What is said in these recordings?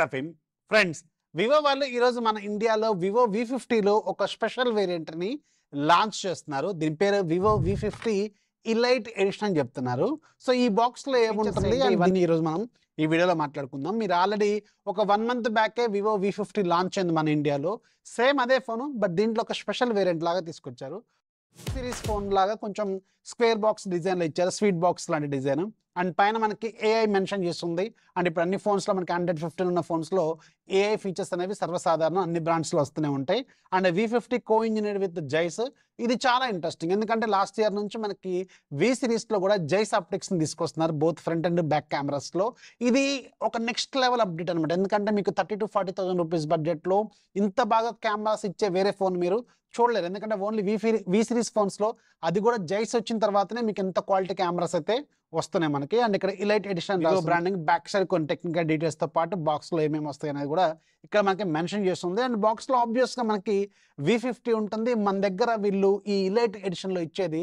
Rafeem friends Vivo వాళ్ళు ఈరోజు మన ఇండియాలో వివో V50లో ఒక స్పెషల్ వేరియంట్ని లాంచ్ చేస్తున్నారు. దీని పేరు వివో V50 ఇలైట్ ఎడిషన్ అని చెప్తున్నారు. సో ఈ బాక్స్లో ఏముంటుంది ఇవన్నీ ఈరోజు మనం ఈ వీడియోలో మాట్లాడుకుందాం. మీరు ఆల్రెడీ ఒక 1 మంత్ బ్యాకే వివో V50 లాంచ్ అయింది మన ఇండియాలో. సేమ్ అదే ఫోను, బట్ దీంట్లో ఒక స్పెషల్ వేరియంట్ లాగా తీసుకొచ్చారు. సిరీస్ ఫోన్ లాగా కొంచెం స్క్వేర్ బాక్స్ డిజైన్లో ఇచ్చారు, స్వీట్ బాక్స్ లాంటి డిజైన్. అండ్ పైన మనకి ఏఐ మెన్షన్ చేస్తుంది. అండ్ ఇప్పుడు అన్ని ఫోన్స్లో మనకి 115 ఉన్న ఫోన్స్లో ఏఐ ఫీచర్స్ అనేవి సర్వసాధారణం, అన్ని బ్రాండ్స్లో వస్తూనే ఉంటాయి. And V50 co engineered with జైస్, ఇది చాలా ఇంట్రెస్టింగ్. ఎందుకంటే లాస్ట్ ఇయర్ నుంచి మనకి V సిరీస్లో కూడా జైస్ ఆప్టిక్స్ని తీసుకొస్తున్నారు, బోత్ ఫ్రంట్ అండ్ బ్యాక్ కెమెరాస్లో. ఇది ఒక నెక్స్ట్ లెవెల్ అప్డేట్ అనమాట. ఎందుకంటే మీకు 30,000 to 40,000 రూపీస్ బడ్జెట్లో ఇంత బాగా కెమెరాస్ ఇచ్చే వేరే ఫోన్ మీరు చూడలేరు. ఎందుకంటే ఓన్లీ V సిరీస్ ఫోన్స్లో అది కూడా జైస్ వచ్చిన తర్వాతనే మీకు ఎంత క్వాలిటీ కెమెరాస్ అయితే వస్తున్నాయి మనకి. అండ్ ఇక్కడ elite edition branding, back side కొన్ని టెక్నికల్ డీటెయిల్స్తో పాటు బాక్స్లో ఏమేమి వస్తాయి అనేది కూడా ఇక్కడ మనకి మెన్షన్ చేస్తుంది. అండ్ బాక్స్లో ఆబ్వియస్గా మనకి V50 ఉంటుంది. మన దగ్గర వీళ్ళు ఈ ఇలైట్ ఎడిషన్లో ఇచ్చేది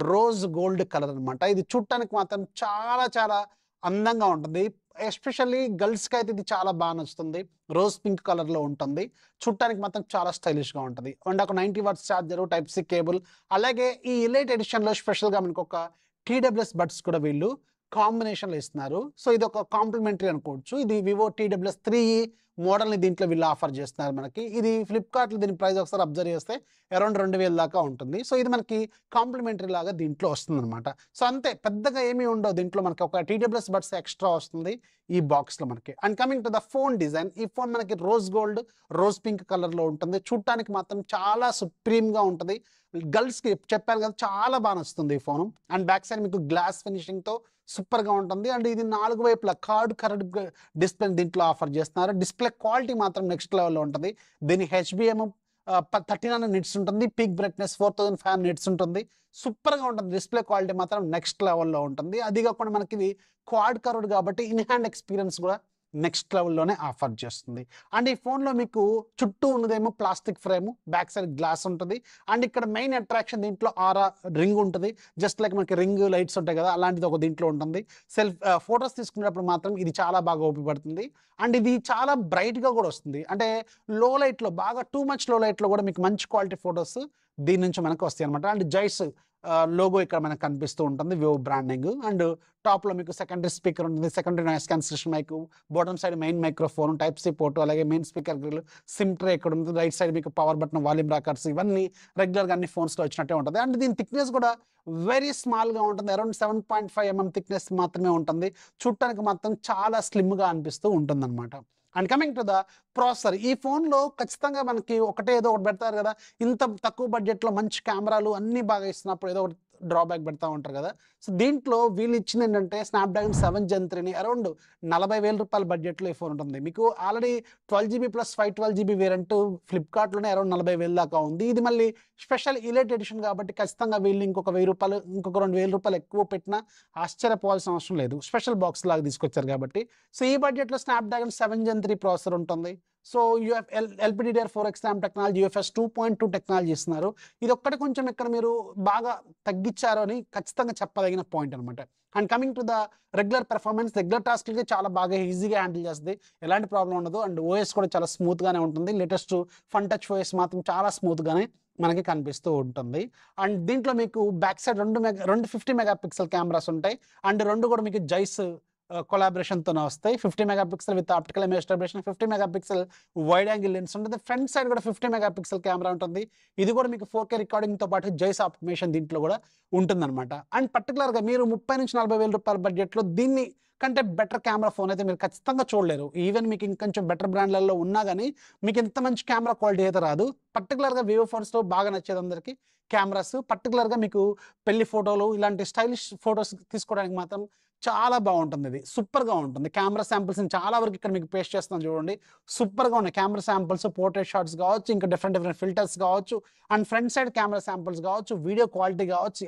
రోజ్ గోల్డ్ కలర్ అనమాట. ఇది చూడటానికి మాత్రం చాలా చాలా అందంగా ఉంటుంది. ఎస్పెషల్లీ గర్ల్స్కి అయితే ఇది చాలా బాగా నచ్చుతుంది. రోజ్ పింక్ కలర్లో ఉంటుంది, చూడటానికి మాత్రం చాలా స్టైలిష్గా ఉంటుంది. అండ్ ఒక 90 watts charger, type C cable. అలాగే ఈ ఇలైట్ ఎడిషన్లో స్పెషల్గా మనకు ఒక TWS బడ్స్ కూడా వీళ్ళు కాంబినేషన్లో ఇస్తున్నారు. సో ఇది ఒక కాంప్లిమెంటరీ అనుకోవచ్చు. ఇది వివో TWS 3E మోడల్ని దీంట్లో వీళ్ళు ఆఫర్ చేస్తున్నారు మనకి. ఇది ఫ్లిప్కార్ట్లో దీని ప్రైస్ ఒకసారి అబ్జర్వ్ చేస్తే అరౌండ్ 2,000 దాకా ఉంటుంది. సో ఇది మనకి కాంప్లిమెంటరీ లాగా దీంట్లో వస్తుంది అనమాట. సో అంతే, పెద్దగా ఏమీ ఉండవు దీంట్లో. మనకి ఒక TWS బడ్స్ ఎక్స్ట్రా వస్తుంది ఈ బాక్స్లో మనకి. And coming to the phone design, ఈ ఫోన్ మనకి రోజ్ గోల్డ్, రోజ్ పింక్ కలర్లో ఉంటుంది. చూడటానికి మాత్రం చాలా సుప్రీంగా ఉంటుంది. గర్ల్స్కి చెప్పాను కదా, చాలా బాగా నచ్చుతుంది ఈ ఫోను. అండ్ బ్యాక్ సైడ్ మీకు గ్లాస్ ఫినిషింగ్తో సూపర్గా ఉంటుంది. అండ్ ఇది 4 వైపులా కార్డ్ కరెక్ట్ డిస్ప్లే దీంట్లో ఆఫర్ చేస్తున్నారు. డిస్ప్లే క్వాలిటీ మాత్రం నెక్స్ట్ లెవెల్లో ఉంటుంది. దీని HBM 39 నిట్స్ ఉంటుంది, పీక్ బ్రైట్నెస్ 4500 నిట్స్ ఉంటుంది. సూపర్గా ఉంటుంది. డిస్ప్లే క్వాలిటీ మాత్రం నెక్స్ట్ లెవెల్లో ఉంటుంది. అది కాకుండా మనకి ఇది క్వాడ్ కర్వ్డ్ కాబట్టి ఇన్ హ్యాండ్ ఎక్స్పీరియన్స్ కూడా నెక్స్ట్ లెవెల్లోనే ఆఫర్ చేస్తుంది. అండ్ ఈ ఫోన్లో మీకు చుట్టూ ఉన్నదేమో plastic frame, back side glass ఉంటుంది. అండ్ ఇక్కడ మెయిన్ అట్రాక్షన్ దీంట్లో ఆరా రింగ్ ఉంటుంది. జస్ట్ లైక్ మనకి రింగ్ లైట్స్ ఉంటాయి కదా, అలాంటిది ఒక దీంట్లో ఉంటుంది. ఫొటోస్ తీసుకునేటప్పుడు మాత్రం ఇది చాలా బాగా ఉపయోగపడుతుంది. అండ్ ఇది చాలా బ్రైట్గా కూడా వస్తుంది. అంటే లో లైట్లో, బాగా టూ మచ్ లో లైట్లో కూడా మీకు మంచి క్వాలిటీ ఫొటోస్ దీని నుంచి మనకు వస్తాయి అనమాట. అండ్ జైస్ లోగో ఇక్కడ మనకు కనిపిస్తూ ఉంటుంది, వివో బ్రాండింగ్. అండ్ టాప్లో మీకు సెకండరీ స్పీకర్ ఉంటుంది, secondary noise cancellation mic, bottom side main microphone, type C port, అలాగే main speaker grill, sim tray ఇక్కడ ఉంటుంది. రైట్ సైడ్ మీకు పవర్ బటన్, వాల్యూమ్ రాకర్స్, ఇవన్నీ రెగ్యులర్గా అన్ని ఫోన్స్లో వచ్చినట్టే ఉంటుంది. అండ్ దీని థిక్నెస్ కూడా వెరీ స్మాల్గా ఉంటుంది, అరౌండ్ 7.5 mm థిక్నెస్ మాత్రమే ఉంటుంది. చూడటానికి మాత్రం చాలా స్లిమ్గా అనిపిస్తూ ఉంటుంది అనమాట. And coming to the processor, ఈ ఫోన్లో ఖచ్చితంగా మనకి ఏదో ఒకటి పెడతారు కదా. ఇంత తక్కువ బడ్జెట్లో మంచి కెమెరాలు అన్నీ బాగా ఇస్తున్నప్పుడు ఏదో ఒకటి డ్రాబ్యాక్ పెడతా ఉంటారు కదా. సో దీంట్లో వీళ్ళు ఇచ్చింది ఏంటంటే స్నాప్డ్రాగన్ 7 Gen 3ని అరౌండ్ 40,000 రూపాయల బడ్జెట్లో ఈ ఫోన్ ఉంటుంది. మీకు already 12GB plus 512GB variant ఫ్లిప్కార్ట్లోనే అరౌండ్ 40,000 దాకా ఉంది. ఇది మళ్ళీ స్పెషల్ ఇలైట్ ఎడిషన్ కాబట్టి ఖచ్చితంగా వీళ్ళు ఇంకొక 1,000 రూపాయలు, ఇంకొక 2,000 రూపాయలు ఎక్కువ పెట్టినా ఆశ్చర్యపోవాల్సిన అవసరం లేదు. స్పెషల్ బాక్స్ లాగా తీసుకొచ్చారు కాబట్టి. సో ఈ బడ్జెట్లో స్నాప్డ్రాగన్ 7 Gen 3 ప్రాసెసర్ ఉంటుంది. So LPDDR4X RAM technology, UFS 2.2 technology ఇస్తున్నారు. ఇది ఒక్కటి కొంచెం ఇక్కడ మీరు బాగా తగ్గించారు అని ఖచ్చితంగా చెప్పదగిన పాయింట్ అనమాట. And coming to the regular performance, regular టాస్క్లకి చాలా బాగా ఈజీగా హ్యాండిల్ చేస్తుంది, ఎలాంటి ప్రాబ్లం ఉండదు. అండ్ OS కూడా చాలా స్మూత్గానే ఉంటుంది. లేటెస్ట్ ఫన్ టచ్ OS మాత్రం చాలా స్మూత్గానే మనకి కనిపిస్తూ ఉంటుంది. అండ్ దీంట్లో మీకు బ్యాక్ సైడ్ రెండు 50 మెగాపిక్సెల్ కెమెరాస్ ఉంటాయి. అండ్ రెండు కూడా మీకు జైస్ కొలాబరేషన్తోనే వస్తాయి. 50 megapixel with optical image stabilisation, 50 megapixel wide angle lens ఉంటుంది. ఫ్రంట్ సైడ్ కూడా 50 మెగాపిక్సెల్ కెమెరా ఉంటుంది. ఇది కూడా మీకు 4K రికార్డింగ్తో పాటు జైస్ ఆప్టిమేషన్ దీంట్లో కూడా ఉంటుందన్నమాట. అండ్ పర్టికులర్గా మీరు 30,000 నుంచి 40,000 రూపాయల బడ్జెట్లో దీన్ని కంటే బెటర్ కెమెరా ఫోన్ అయితే మీరు ఖచ్చితంగా చూడలేరు. ఈవెన్ మీకు ఇంకొంచెం బెటర్ బ్రాండ్లలో ఉన్నా కానీ మీకు ఇంత మంచి కెమెరా క్వాలిటీ అయితే రాదు. పర్టికులర్గా వివో ఫోన్స్లో బాగా నచ్చేది అందరికీ కెమెరాస్. పర్టికులర్గా మీకు పెళ్లి ఫోటోలు, ఇలాంటి స్టైలిష్ ఫొటోస్ తీసుకోవడానికి మాత్రం చాలా బాగుంటుంది. ఇది సూపర్గా ఉంటుంది. కెమెరా శాంపిల్స్ని చాలా వరకు ఇక్కడ మీకు పేస్ట్ చేస్తున్నాను చూడండి. సూపర్గా ఉన్నాయి కెమెరా శాంపిల్స్, పోర్ట్రేట్ షాట్స్ కావచ్చు, ఇంకా డిఫరెంట్ ఫిల్టర్స్ కావచ్చు, and front side camera samples కావచ్చు, వీడియో క్వాలిటీ కావచ్చు,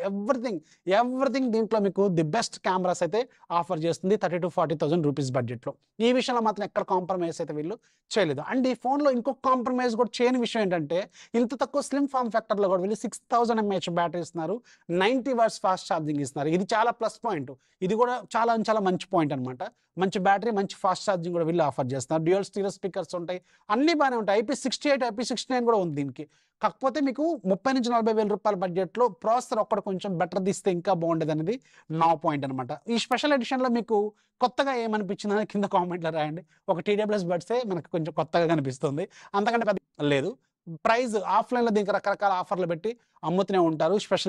ఎవ్రీథింగ్ దీంట్లో మీకు ది బెస్ట్ కెమెరాస్ అయితే ఆఫర్ చేస్తుంది 30,000 to 40,000 రూపీస్ బడ్జెట్లో. ఈ విషయంలో మాత్రం ఎక్కడ కాంప్రమైజ్ అయితే వీళ్ళు చేయలేదు. అండ్ ఈ ఫోన్లో ఇంకొక కాంప్రమైజ్ కూడా చేయని విషయం ఏంటంటే చూసుకుంటే ఇంత తక్కువ స్లిమ్ ఫామ్ ఫ్యాక్టర్లో కూడా వీళ్ళు 6000 mAh బ్యాటరీ ఇస్తున్నారు, 90 వాట్స్ ఫాస్ట్ ఛార్జింగ్ ఇస్తున్నారు. ఇది చాలా ప్లస్ పాయింట్. ఇది కూడా చాలా చాలా మంచి పాయింట్ అనమాట. మంచి బ్యాటరీ, మంచి ఫాస్ట్ ఛార్జింగ్ కూడా వీళ్ళు ఆఫర్ చేస్తున్నారు. డ్యూయల్ స్టీరియో స్పీకర్స్ ఉంటాయి, అన్నీ బాగానే ఉంటాయి. IP68, IP69 కూడా ఉంది దీనికి. కాకపోతే మీకు 30,000-40,000 రూపాయల బడ్జెట్లో ప్రాసెసర్ ఒక్కటి కొంచెం బెటర్ తీస్తే ఇంకా బాగుండేది అనేది నా పాయింట్ అనమాట. ఈ స్పెషల్ ఎడిషన్లో మీకు కొత్తగా ఏమనిపించిందని కింద కామెంట్లో రాయండి. ఒక TWS బడ్సే మనకు కొంచెం కొత్తగా కనిపిస్తుంది, అంతకంటే పెద్ద లేదు. ప్రైస్ ఆఫ్లైన్లో దీనికి రకరకాల ఆఫర్లు పెట్టి అమ్ముతూనే ఉంటారు. స్పెషల్